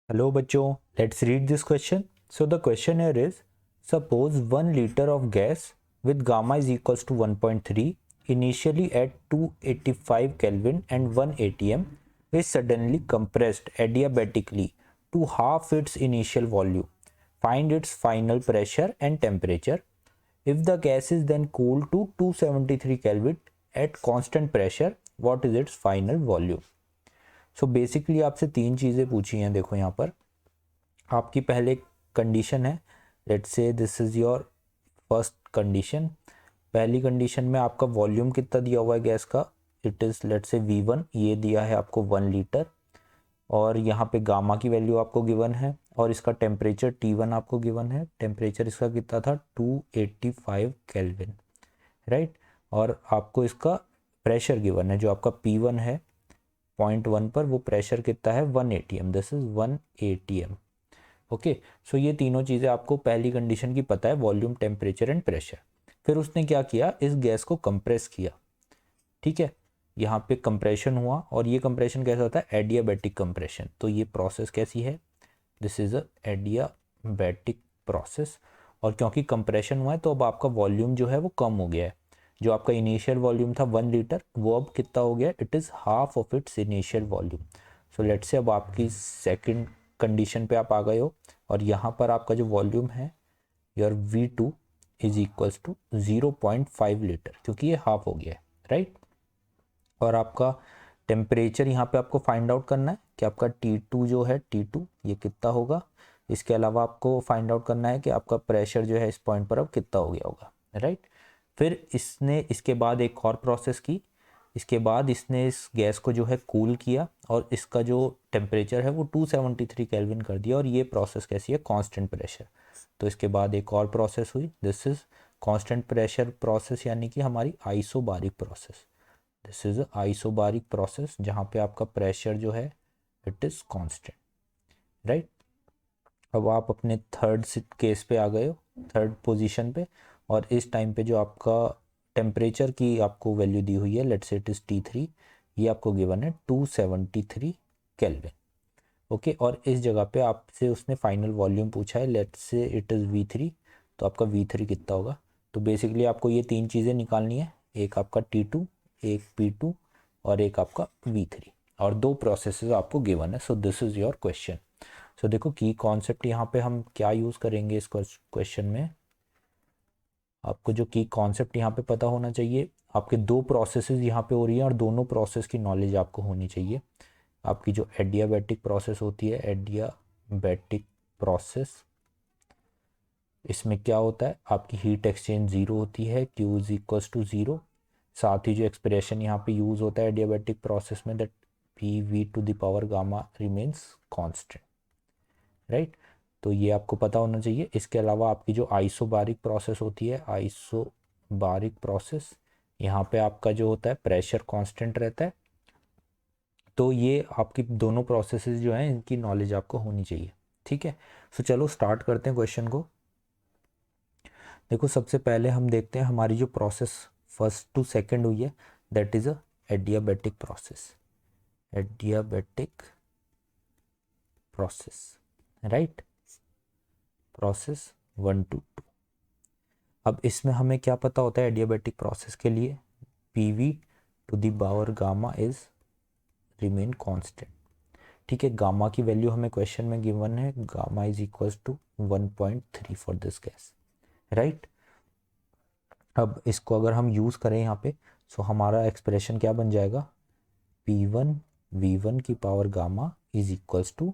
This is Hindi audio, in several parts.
Hello bachcho, let's read this question. So the question here is, suppose 1 liter of gas with gamma is equals to 1.3 initially at 285 Kelvin and 1 atm is suddenly compressed adiabatically to half its initial volume. Find its final pressure and temperature. If the gas is then cooled to 273 Kelvin at constant pressure, what is its final volume? So basically आपसे तीन चीज़ें पूछी हैं। देखो यहाँ पर आपकी पहले कंडीशन है, let's say this is your first condition. पहली कंडीशन में आपका वॉल्यूम कितना दिया हुआ है गैस का, it is let's say V1, ये दिया है आपको 1 लीटर, और यहाँ पे गामा की वैल्यू आपको गिवन है, और इसका टेम्परेचर T1 आपको गिवन है। टेम्परेचर इसका कितना था, 285 केल्विन, राइट। और आपको इसका प्रेशर गिवन है, जो आपका P1 है 0.1 पर, वो प्रेशर कितना है 1 atm, this is 1 atm। Okay, so ये तीनों चीज़ें आपको पहली कंडीशन की पता है, वॉल्यूम, टेम्परेचर एंड प्रेशर। फिर उसने क्या किया, इस गैस को कंप्रेस किया। ठीक है, यहाँ पे कंप्रेशन हुआ, और ये कंप्रेशन कैसा होता है, एडियाबैटिक कंप्रेशन। तो ये प्रोसेस कैसी है, this is a adiabatic process. और क्योंकि कंप्रेशन हुआ है तो अब आपका वॉल्यूम जो है वो कम हो गया है। जो आपका इनिशियल वॉल्यूम था 1 लीटर, वो अब कितना हो गया, it is half of its initial volume. So let's say अब आपकी सेकंड कंडीशन पे आप आ गए हो, और यहाँ पर आपका जो वॉल्यूम है your V2 is equals to 0.5 litre, क्योंकि ये हाफ हो गया है, राइट। और आपका टेम्परेचर यहाँ पे आपको फाइंड आउट करना है कि आपका T2 जो है, T2 ये कितना होगा। इसके अलावा आपको फाइंड आउट करना है कि आपका प्रेशर जो है इस पॉइंट पर अब कितना हो गया होगा, राइट। फिर इसने इसके बाद एक और प्रोसेस की। इसके बाद इसने इस गैस को जो है कूल किया, और इसका जो टेम्परेचर है वो 273 केल्विन कर दिया, और ये प्रोसेस कैसी है, कांस्टेंट प्रेशर। तो इसके बाद एक और प्रोसेस हुई, this is constant pressure process, यानी कि हमारी isobaric process. This is isobaric process, जहाँ पे आपका प्रेशर जो है इट इज कांस्टेंट, राइट। अब आप अपने थर्ड केस पे आ गए हो, थर्ड पोजीशन पे, और इस टाइम पे जो आपका टेम्परेचर की आपको वैल्यू दी हुई है, let's say it is T3, ये आपको गिवन है 273 केल्विन। ओके, और इस जगह पे आपसे उसने फाइनल वॉल्यूम पूछा है, let's say it is V3, तो आपका V3 कितना होगा। तो बेसिकली आपको ये तीन चीज़ें निकालनी है, एक आपका T2, एक P2, और एक आपका V3, और दो प्रोसेसेस आपको गिवन है। So this is your question. So देखो की कॉन्सेप्ट यहाँ पे हम क्या यूज़ करेंगे इस क्वेश्चन में। आपको जो की कॉन्सेप्ट यहाँ पे पता होना चाहिए, आपके दो प्रोसेसेस यहाँ पे हो रही हैं, और दोनों प्रोसेस की नॉलेज आपको होनी चाहिए। आपकी जो एडियाबैटिक प्रोसेस होती है, एडियाबैटिक प्रोसेस, इसमें क्या होता है, आपकी हीट एक्सचेंज ज़ीरो होती है, Q is equals to zero. साथ ही जो एक्सप्रेशन यहाँ पे यूज़ होता है एडियाबैटिक प्रोसेस में, that PV to the power gamma remains constant, right. तो ये आपको पता होना चाहिए। इसके अलावा आपकी जो आइसोबारिक प्रोसेस होती है, आइसोबारिक प्रोसेस, यहाँ पे आपका जो होता है प्रेशर कांस्टेंट रहता है। तो ये आपकी दोनों प्रोसेसेस जो हैं इनकी नॉलेज आपको होनी चाहिए, ठीक है। सो चलो स्टार्ट करते हैं क्वेश्चन को। देखो सबसे पहले हम देखते हैं हमारी जो प्रोसेस फर्स्ट टू सेकंड हुई है, that is a adiabatic process, adiabatic process, right, process 1 to 2। अब इसमें हमें क्या पता होता है एडियाबैटिक प्रोसेस के लिए, PV to the power gamma is remain constant. ठीक है, गामा की वैल्यू हमें क्वेश्चन में गिवन है, gamma is equals to 1.3 for this gas, right. अब इसको अगर हम यूज़ करें यहाँ पे, सो हमारा एक्सप्रेशन क्या बन जाएगा, P1 V1 की power gamma is equals to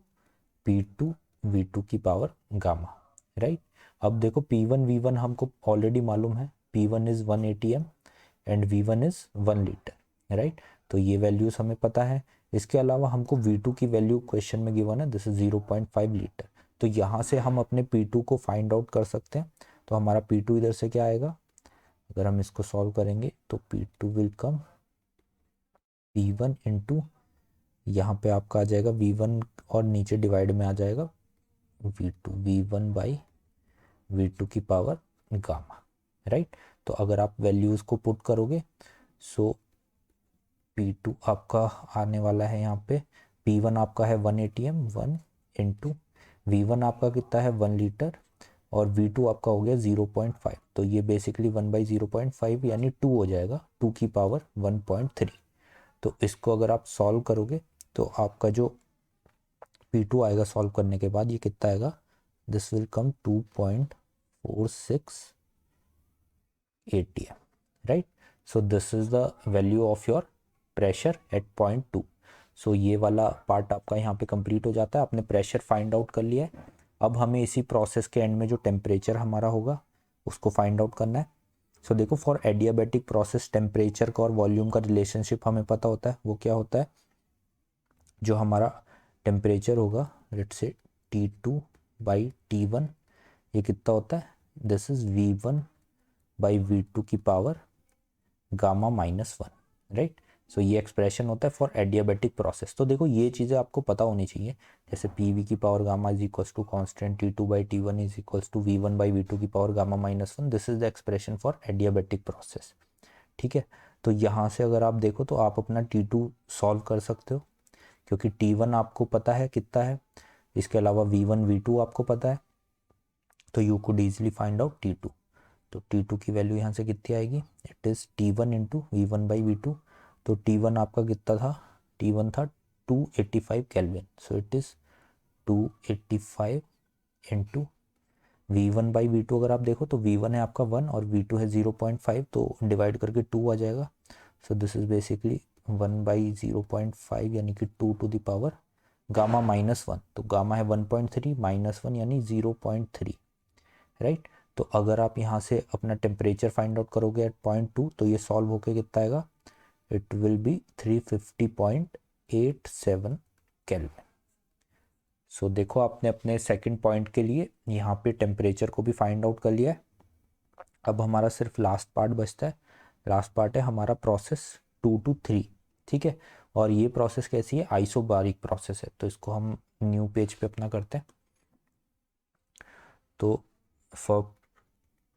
P2 V2 की पावर गामा, राइट। अब देखो P1 V1 हमको ऑलरेडी मालूम है, P1 is 1 atm and V1 is 1 litre, right. तो ये वैल्यूज़ हमें पता है। इसके अलावा हमको V2 की वैल्यू क्वेश्चन में गिवन है, दिस इज 0.5 लीटर। तो यहाँ से हम अपने P2 को फाइंड आउट कर सकते हैं। तो हमारा P2 इधर से क्या आएगा, अगर हम इसको सॉल्व करेंगे तो P2 will come P1 into, यहाँ पे आपका आ जाएगा V1, और नीचे डिवाइड में आ जाएगा V2, V1 बाई V2 की पावर गामा, राइट। तो अगर आप वैल्यूज़ को पुट करोगे, सो P2 आपका आने वाला है यहाँ पे, P1 आपका है 1 atm, 1 इंटू V1 आपका कितना है 1 लीटर और V2 आपका हो गया 0.5, तो ये बेसिकली 1/0.5 यानी 2 हो जाएगा, 2 की पावर 1.3। तो इसको अगर आप सॉल्व करोगे तो आपका जो P2 आएगा सॉल्व करने के बाद ये कितना आएगा, this will come 2.46 ATM, right. So this is the value of your pressure at point 2। सो ये वाला पार्ट आपका यहाँ पे कंप्लीट हो जाता है, आपने प्रेशर फाइंड आउट कर लिया है। अब हमें इसी प्रोसेस के एंड में जो टेम्परेचर हमारा होगा उसको फाइंड आउट करना है। सो देखो, फॉर एडियाबैटिक प्रोसेस टेम्परेचर का और वॉल्यूम का रिलेशनशिप हमें पता होता है। वो क्या होता है, जो हमारा टेम्परेचर होगा लेट्स से T2/T1, ये कितना होता है, दिस इज V1/V2 की पावर गामा -1, राइट। सो ये एक्सप्रेशन होता है फॉर एडियाबैटिक प्रोसेस। तो देखो ये चीज़ें आपको पता होनी चाहिए, जैसे PV की power gamma is equals to constant, T2/T1 is equals to V1/V2 की power gamma -1, this is the expression for adiabatic process, ठीक है। तो यहाँ से अगर आप देखो तो आप अपना T2 सॉल्व कर सकते हो, क्योंकि T1 आपको पता है कितना है, इसके अलावा V1/V2 आपको पता है, तो you could easily find out T2। तो T2 की वैल्यू यहाँ से कितनी आएगी, it is T1 into V1/V2। तो T1 आपका कितना था, T1 था 285 kelvin, so it is 285 into V1/V2। अगर आप देखो तो V1 है आपका 1 और V2 है 0.5, तो डिवाइड करके 2 आ जाएगा। सो दिस इज बेसिकली 1/0.5 यानी कि 2 टू द पावर गामा -1, तो गामा है 1.3 -1 यानी 0.3, राइट। तो अगर आप यहाँ से अपना टेम्परेचर फाइंड आउट करोगे एट पॉइंट 2, तो ये सॉल्व होके कितना आएगा, इट विल बी 350.87 केल्विन। सो देखो, आपने अपने सेकंड पॉइंट के लिए यहाँ पे टेम्परेचर को भी फाइंड आउट कर लिया है। अब हमारा सिर्फ लास्ट पार्ट बचता है। लास्ट पार्ट है हमारा प्रोसेस 2 to 3, ठीक है। और ये प्रोसेस कैसी है, आइसोबारिक प्रोसेस है। तो इसको हम न्यू पेज पे अपना करते हैं। तो for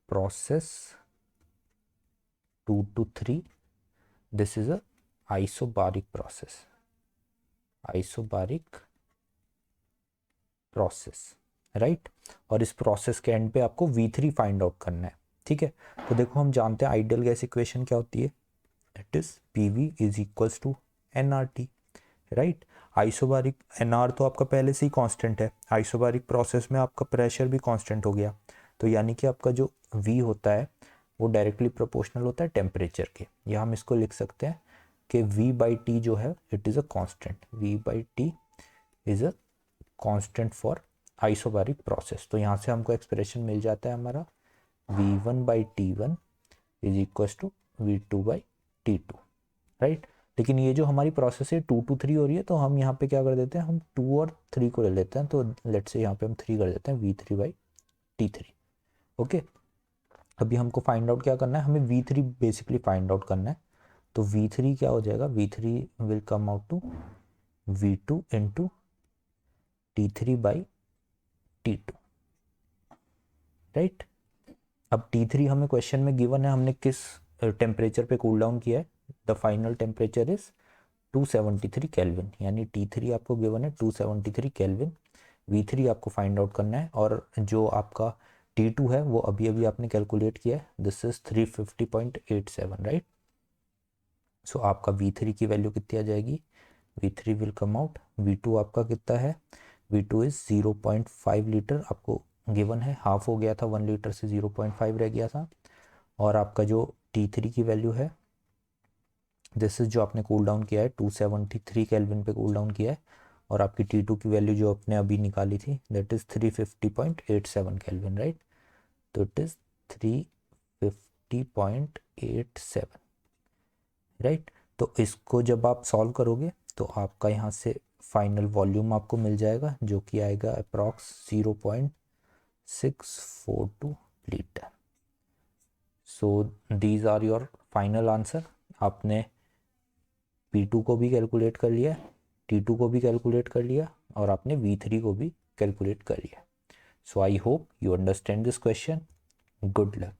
process 2 to 3, this is a isobaric process, isobaric process, right. और इस प्रोसेस के एंड पे आपको V3 फाइंड आउट करना है, ठीक है। तो देखो, हम जानते हैं आइडियल गैस इक्वेशन क्या होती है, it is PV is equals to nRT, right. Isobaric nR तो आपका पहले से ही कांस्टेंट है, आइसोबारिक प्रोसेस में आपका प्रेशर भी कांस्टेंट हो गया, तो यानी कि आपका जो V होता है वो डायरेक्टली प्रोपोर्शनल होता है टेम्परेचर के, या हम इसको लिख सकते हैं कि V/T जो है it is a constant, V/T is a constant for isobaric process. तो यहाँ से हमको एक्सप्रेशन मिल जाता है हमारा V1/T1 is equal to V2/T2, right. लेकिन ये जो हमारी प्रोसेस है 2 to 3 हो रही है, तो हम यहाँ पे क्या कर देते हैं, हम 2 और 3 को ले लेते हैं। तो लेट्स से यहाँ पे हम 3 कर देते हैं, V3/T3, ओके। अभी हमको फाइंड आउट क्या करना है, हमें V3 बेसिकली फाइंड आउट करना है। तो V3 क्या हो जाएगा, V3 will come out to V2 into T3/T2, right. अब T3 हमें क्वेश्चन में गिवन है, हमने किस टेम्परेचर पे कूल डाउन किया है, the final temperature is 273 kelvin, यानी T3 आपको गिवन है 273 केल्विन। V3 आपको फाइंड आउट करना है, और जो आपका T2 है वो अभी अभी आपने कैलकुलेट किया है, दिस इज 350.87, राइट। सो आपका V3 की वैल्यू कितनी आ जाएगी, V3 will come out, V2 आपका कितना है, V2 इज 0.5 लीटर आपको गिवन है, हाफ हो गया था 1 लीटर से 0.5 रह गया था। और आपका जो T3 की वैल्यू है, दिस इज जो आपने कूल डाउन किया है 273 केल्विन पे कूल डाउन किया है, और आपकी T2 की वैल्यू जो आपने अभी निकाली थी दैट इज 350.87 केल्विन, राइट। तो इट इज 350.87, राइट। तो इसको जब आप सॉल्व करोगे तो आपका यहाँ से फाइनल वॉल्यूम आपको मिल जाएगा, जो कि आएगा approx 0.642 litre. So these are your final answer. आपने P2 को भी कैलकुलेट कर लिया, T2 को भी कैलकुलेट कर लिया, और आपने V3 को भी कैलकुलेट कर लिया। So I hope you understand this question. Good luck.